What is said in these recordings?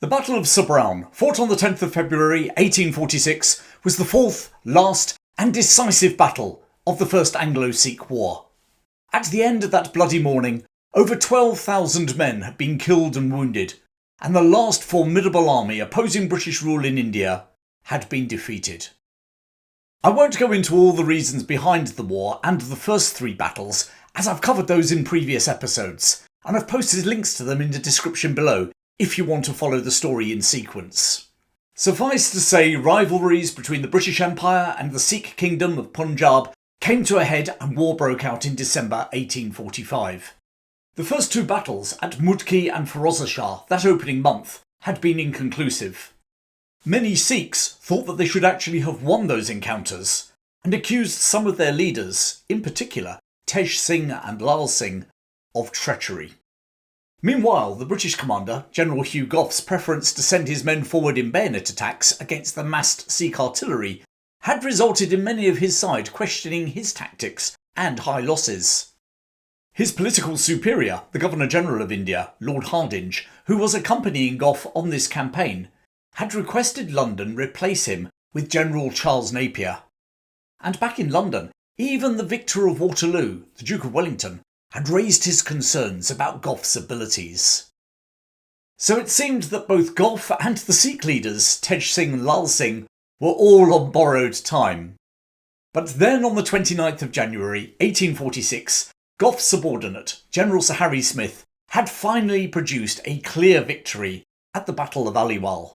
The Battle of Sobraon, fought on the 10th of February 1846, was the fourth, last and decisive battle of the First Anglo-Sikh War. At the end of that bloody morning, over 12,000 men had been killed and wounded, and the last formidable army opposing British rule in India had been defeated. I won't go into all the reasons behind the war and the first three battles, as I've covered those in previous episodes, and I've posted links to them in the description below if you want to follow the story in sequence. Suffice to say, rivalries between the British Empire and the Sikh Kingdom of Punjab came to a head and war broke out in December 1845. The first two battles at Mudki and Ferozeshah that opening month had been inconclusive. Many Sikhs thought that they should actually have won those encounters and accused some of their leaders, in particular Tej Singh and Lal Singh, of treachery. Meanwhile, the British commander, General Hugh Gough's preference to send his men forward in bayonet attacks against the massed Sikh artillery had resulted in many of his side questioning his tactics and high losses. His political superior, the Governor-General of India, Lord Hardinge, who was accompanying Gough on this campaign, had requested London replace him with General Charles Napier. And back in London, even the victor of Waterloo, the Duke of Wellington, had raised his concerns about Gough's abilities. So it seemed that both Gough and the Sikh leaders, Tej Singh and Lal Singh, were all on borrowed time. But then on the 29th of January 1846, Gough's subordinate, General Sir Harry Smith, had finally produced a clear victory at the Battle of Alliwal.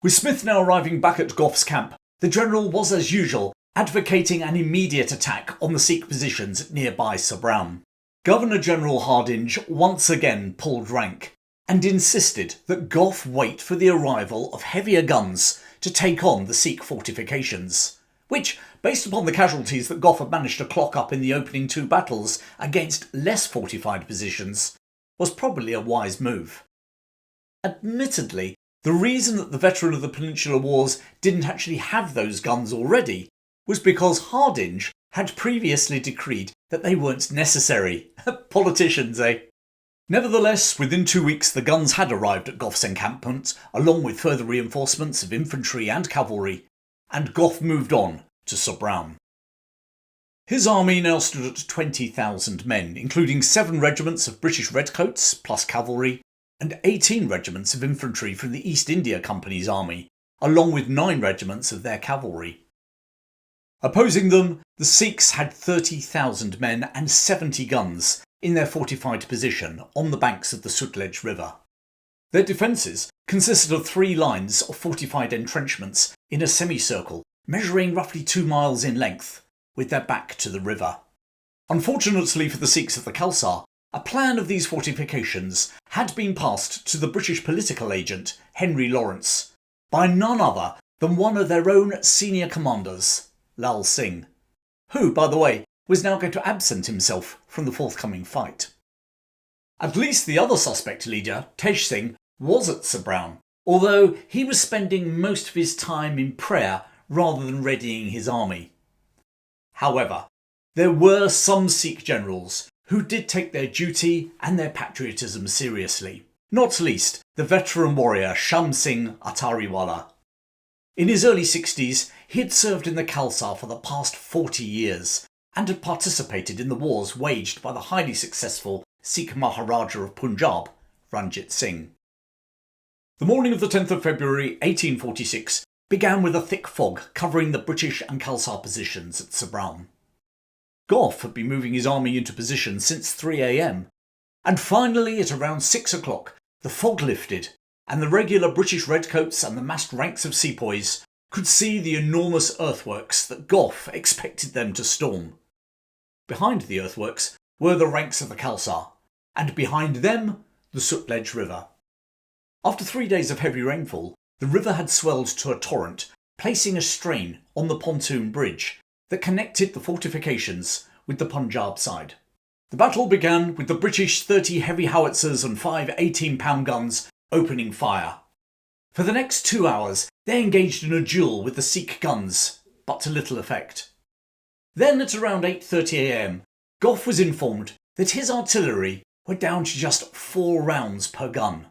With Smith now arriving back at Gough's camp, the general was as usual advocating an immediate attack on the Sikh positions at nearby Sobraon. Governor-General Hardinge once again pulled rank and insisted that Gough wait for the arrival of heavier guns to take on the Sikh fortifications, which, based upon the casualties that Gough had managed to clock up in the opening two battles against less fortified positions, was probably a wise move. Admittedly, the reason that the veteran of the Peninsular Wars didn't actually have those guns already was because Hardinge had previously decreed that they weren't necessary. Politicians, eh? Nevertheless, within 2 weeks the guns had arrived at Gough's encampment, along with further reinforcements of infantry and cavalry, and Gough moved on to Sobraon. His army now stood at 20,000 men, including 7 regiments of British Redcoats plus cavalry, and 18 regiments of infantry from the East India Company's army, along with 9 regiments of their cavalry. Opposing them, the Sikhs had 30,000 men and 70 guns in their fortified position on the banks of the Sutlej River. Their defences consisted of 3 lines of fortified entrenchments in a semicircle measuring roughly 2 miles in length, with their back to the river. Unfortunately for the Sikhs of the Khalsa, a plan of these fortifications had been passed to the British political agent Henry Lawrence by none other than one of their own senior commanders, Lal Singh, who, by the way, was now going to absent himself from the forthcoming fight. At least the other suspect leader, Tej Singh, was at Sobraon, although he was spending most of his time in prayer rather than readying his army. However, there were some Sikh generals who did take their duty and their patriotism seriously, not least the veteran warrior Sham Singh Atariwala. In his early 60s, he had served in the Khalsa for the past 40 years and had participated in the wars waged by the highly successful Sikh Maharaja of Punjab, Ranjit Singh. The morning of the 10th of February 1846 began with a thick fog covering the British and Khalsa positions at Sobraon. Gough had been moving his army into position since 3 a.m, and finally at around 6 o'clock the fog lifted and the regular British redcoats and the massed ranks of sepoys could see the enormous earthworks that Gough expected them to storm. Behind the earthworks were the ranks of the Khalsa, and behind them the Sutlej River. After 3 days of heavy rainfall, the river had swelled to a torrent, placing a strain on the pontoon bridge that connected the fortifications with the Punjab side. The battle began with the British 30 heavy howitzers and 5 18-pound guns opening fire. For the next 2 hours they engaged in a duel with the Sikh guns, but to little effect. Then at around 8:30 a.m, Gough was informed that his artillery were down to just 4 rounds per gun.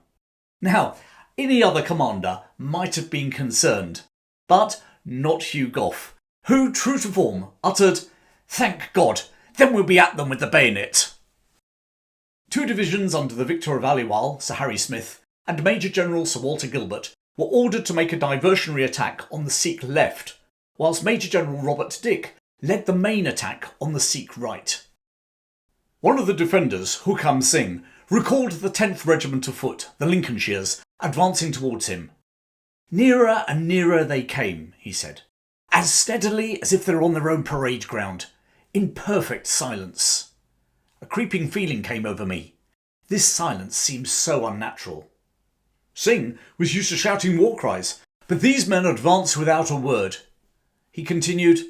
Now, any other commander might have been concerned, but not Hugh Gough, who, true to form, uttered, "Thank God, then we'll be at them with the bayonet." 2 divisions under the Victor of Alliwal, Sir Harry Smith, and Major General Sir Walter Gilbert were ordered to make a diversionary attack on the Sikh left, whilst Major General Robert Dick led the main attack on the Sikh right. One of the defenders, Hukam Singh, recalled the 10th Regiment of Foot, the Lincolnshires, advancing towards him. "Nearer and nearer they came," he said, "as steadily as if they were on their own parade ground, in perfect silence. A creeping feeling came over me. This silence seemed so unnatural." Singh was used to shouting war cries, but these men advanced without a word. He continued,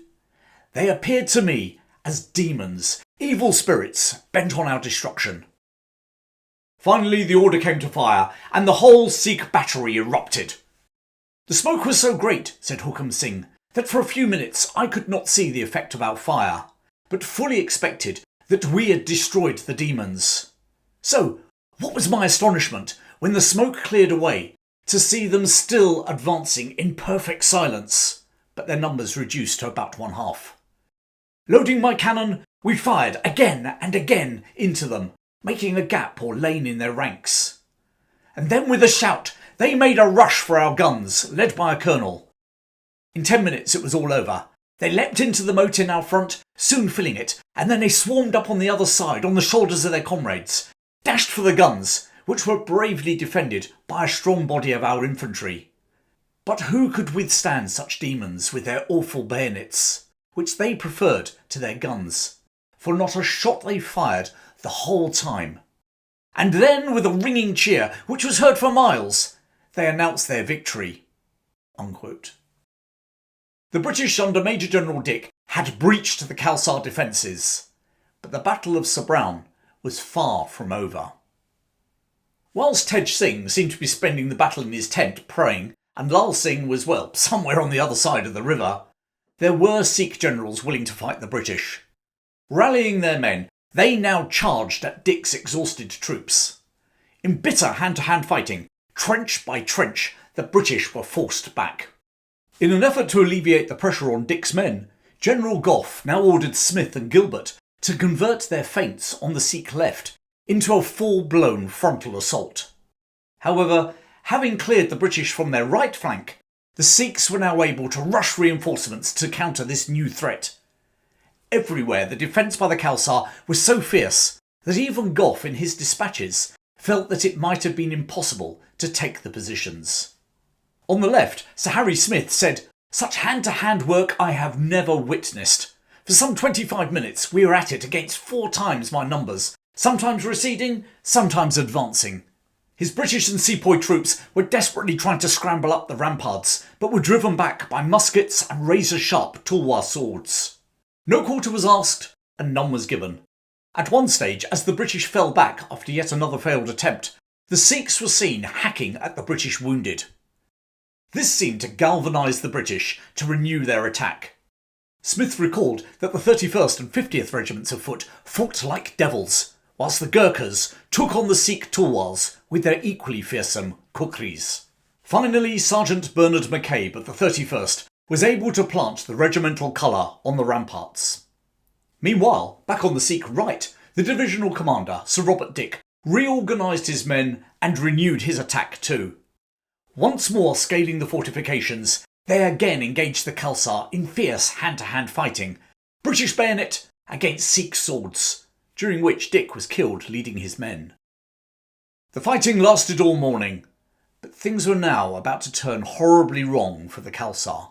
"They appeared to me as demons, evil spirits bent on our destruction." Finally the order came to fire, and the whole Sikh battery erupted. "The smoke was so great," said Hukam Singh, "that for a few minutes I could not see the effect of our fire, but fully expected that we had destroyed the demons. So, what was my astonishment, when the smoke cleared away, to see them still advancing in perfect silence, but their numbers reduced to about 1/2. Loading my cannon, we fired again and again into them, making a gap or lane in their ranks. And then with a shout, they made a rush for our guns, led by a colonel. In 10 minutes it was all over. They leapt into the moat in our front, soon filling it, and then they swarmed up on the other side on the shoulders of their comrades, dashed for the guns, which were bravely defended by a strong body of our infantry. But who could withstand such demons with their awful bayonets, which they preferred to their guns, for not a shot they fired the whole time. And then, with a ringing cheer, which was heard for miles, they announced their victory." Unquote. The British under Major General Dick had breached the Khalsa defences, but the Battle of Sobraon was far from over. Whilst Tej Singh seemed to be spending the battle in his tent praying, and Lal Singh was, well, somewhere on the other side of the river, there were Sikh generals willing to fight the British. Rallying their men, they now charged at Dick's exhausted troops. In bitter hand-to-hand fighting, trench by trench, the British were forced back. In an effort to alleviate the pressure on Dick's men, General Gough now ordered Smith and Gilbert to convert their feints on the Sikh left into a full-blown frontal assault. However, having cleared the British from their right flank, the Sikhs were now able to rush reinforcements to counter this new threat. Everywhere the defence by the Khalsa was so fierce that even Gough in his dispatches felt that it might have been impossible to take the positions. On the left, Sir Harry Smith said, "Such hand-to-hand work I have never witnessed. For some 25 minutes we were at it against 4 times my numbers, sometimes receding, sometimes advancing. His British and sepoy troops were desperately trying to scramble up the ramparts, but were driven back by muskets and razor-sharp tulwar swords. No quarter was asked, and none was given. At one stage, as the British fell back after yet another failed attempt, the Sikhs were seen hacking at the British wounded. This seemed to galvanise the British to renew their attack. Smith recalled that the 31st and 50th Regiments of Foot fought like devils, whilst the Gurkhas took on the Sikh tulwars with their equally fearsome kukris. Finally, Sergeant Bernard McCabe of the 31st was able to plant the regimental colour on the ramparts. Meanwhile, back on the Sikh right, the divisional commander, Sir Robert Dick, reorganised his men and renewed his attack too. Once more scaling the fortifications, they again engaged the Khalsa in fierce hand-to-hand fighting, British bayonet against Sikh swords, during which Dick was killed leading his men. The fighting lasted all morning, but things were now about to turn horribly wrong for the Khalsa.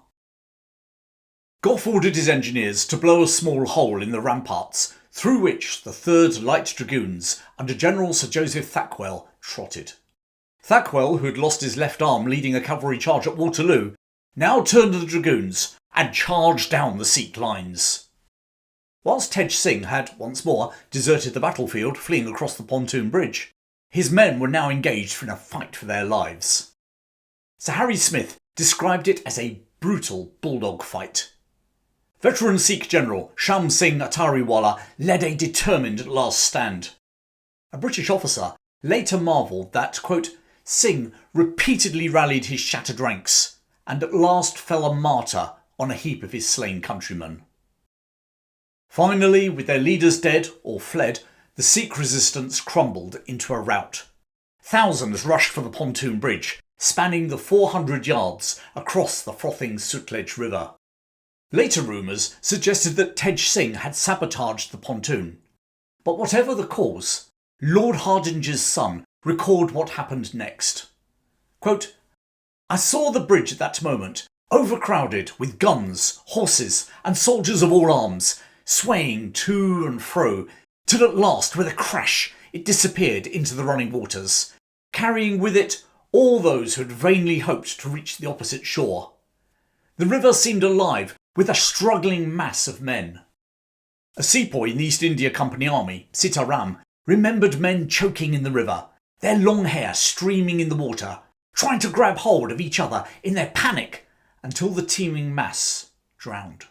Gough ordered his engineers to blow a small hole in the ramparts, through which the 3rd Light Dragoons under General Sir Joseph Thackwell trotted. Thackwell, who had lost his left arm leading a cavalry charge at Waterloo, now turned to the Dragoons and charged down the Sikh lines. Whilst Tej Singh had, once more, deserted the battlefield, fleeing across the pontoon bridge, his men were now engaged in a fight for their lives. Sir Harry Smith described it as a brutal bulldog fight. Veteran Sikh General Sham Singh Atariwala led a determined last stand. A British officer later marvelled that, quote, Singh repeatedly rallied his shattered ranks, and at last fell a martyr on a heap of his slain countrymen. Finally, with their leaders dead or fled, the Sikh resistance crumbled into a rout. Thousands rushed for the pontoon bridge, spanning the 400 yards across the frothing Sutlej River. Later rumours suggested that Tej Singh had sabotaged the pontoon. But whatever the cause, Lord Hardinge's son recalled what happened next. Quote, "I saw the bridge at that moment, overcrowded with guns, horses and soldiers of all arms, swaying to and fro, till at last, with a crash, it disappeared into the running waters, carrying with it all those who had vainly hoped to reach the opposite shore. The river seemed alive with a struggling mass of men. A sepoy in the East India Company Army, Sitaram, remembered men choking in the river, their long hair streaming in the water, trying to grab hold of each other in their panic until the teeming mass drowned.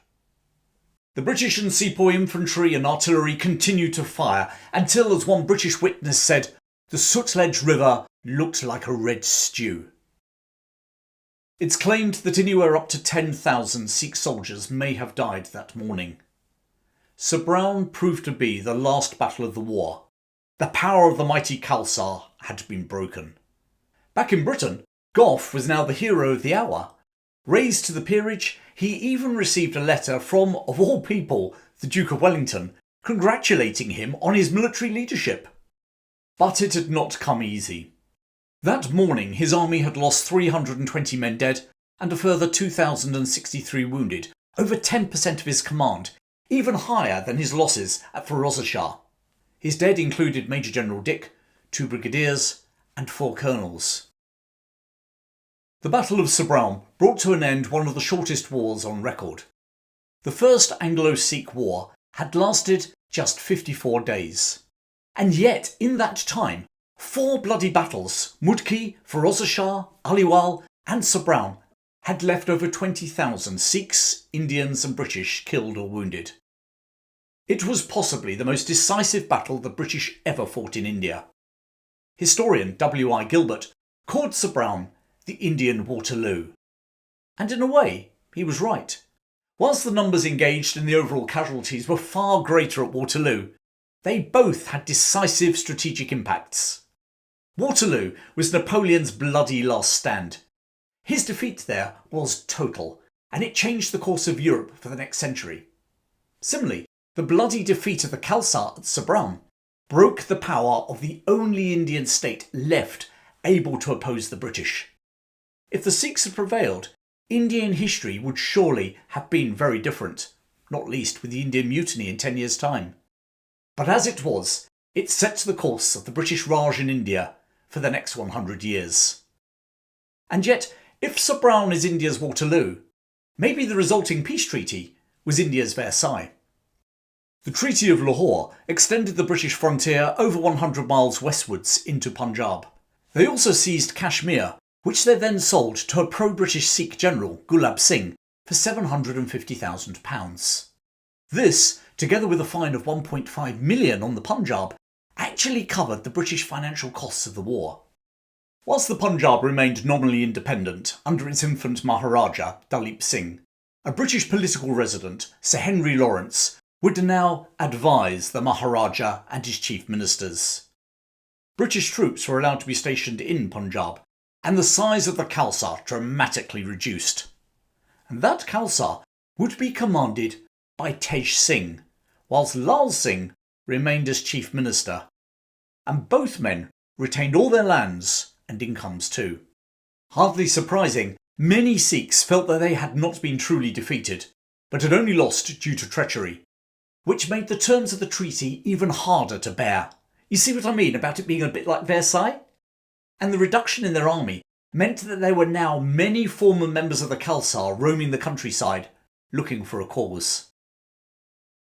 The British and sepoy infantry and artillery continued to fire until, as one British witness said, the Sutlej River looked like a red stew." It's claimed that anywhere up to 10,000 Sikh soldiers may have died that morning. Sobraon proved to be the last battle of the war. The power of the mighty Khalsa had been broken. Back in Britain, Gough was now the hero of the hour. Raised to the peerage, he even received a letter from, of all people, the Duke of Wellington, congratulating him on his military leadership. But it had not come easy. That morning his army had lost 320 men dead and a further 2,063 wounded, over 10% of his command, even higher than his losses at Ferozeshah. His dead included Major General Dick, 2 brigadiers and 4 colonels. The Battle of Sobraon brought to an end one of the shortest wars on record. The First Anglo-Sikh War had lasted just 54 days. And yet, in that time, 4 bloody battles, Mudki, Ferozeshah, Alliwal and Sobraon, had left over 20,000 Sikhs, Indians and British killed or wounded. It was possibly the most decisive battle the British ever fought in India. Historian W.I. Gilbert called Sobraon the Indian Waterloo. And in a way, he was right. Whilst the numbers engaged and the overall casualties were far greater at Waterloo, they both had decisive strategic impacts. Waterloo was Napoleon's bloody last stand. His defeat there was total, and it changed the course of Europe for the next century. Similarly, the bloody defeat of the Khalsa at Sobraon broke the power of the only Indian state left able to oppose the British. If the Sikhs had prevailed, Indian history would surely have been very different, not least with the Indian Mutiny in 10 years' time. But as it was, it set the course of the British Raj in India for the next 100 years. And yet, if Sobraon is India's Waterloo, maybe the resulting peace treaty was India's Versailles. The Treaty of Lahore extended the British frontier over 100 miles westwards into Punjab. They also seized Kashmir, which they then sold to a pro-British Sikh general, Gulab Singh, for £750,000. This, together with a fine of 1.5 million on the Punjab, actually covered the British financial costs of the war. Whilst the Punjab remained nominally independent under its infant Maharaja, Dalip Singh, a British political resident, Sir Henry Lawrence, would now advise the Maharaja and his chief ministers. British troops were allowed to be stationed in Punjab, and the size of the Khalsa dramatically reduced. And that Khalsa would be commanded by Tej Singh, whilst Lal Singh remained as chief minister. And both men retained all their lands and incomes too. Hardly surprising, many Sikhs felt that they had not been truly defeated, but had only lost due to treachery, which made the terms of the treaty even harder to bear. You see what I mean about it being a bit like Versailles? And the reduction in their army meant that there were now many former members of the Khalsa roaming the countryside, looking for a cause.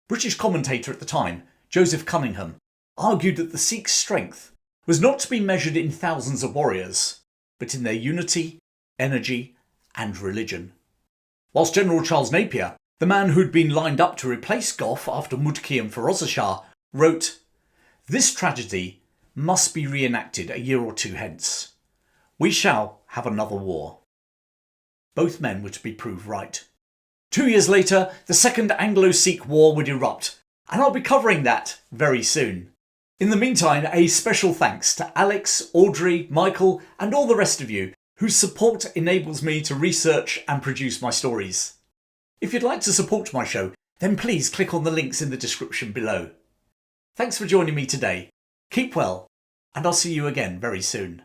British commentator at the time, Joseph Cunningham, argued that the Sikhs' strength was not to be measured in thousands of warriors, but in their unity, energy and religion. Whilst General Charles Napier, the man who'd been lined up to replace Gough after Mudki and Ferozeshah, wrote, "This tragedy must be reenacted a year or two hence. we shall have another war. Both men were to be proved right. 2 years later, the Second Anglo-Sikh War would erupt, and I'll be covering that very soon. In the meantime, a special thanks to Alex, Audrey, Michael, and all the rest of you whose support enables me to research and produce my stories. If you'd like to support my show, then please click on the links in the description below. Thanks for joining me today. Keep well, and I'll see you again very soon.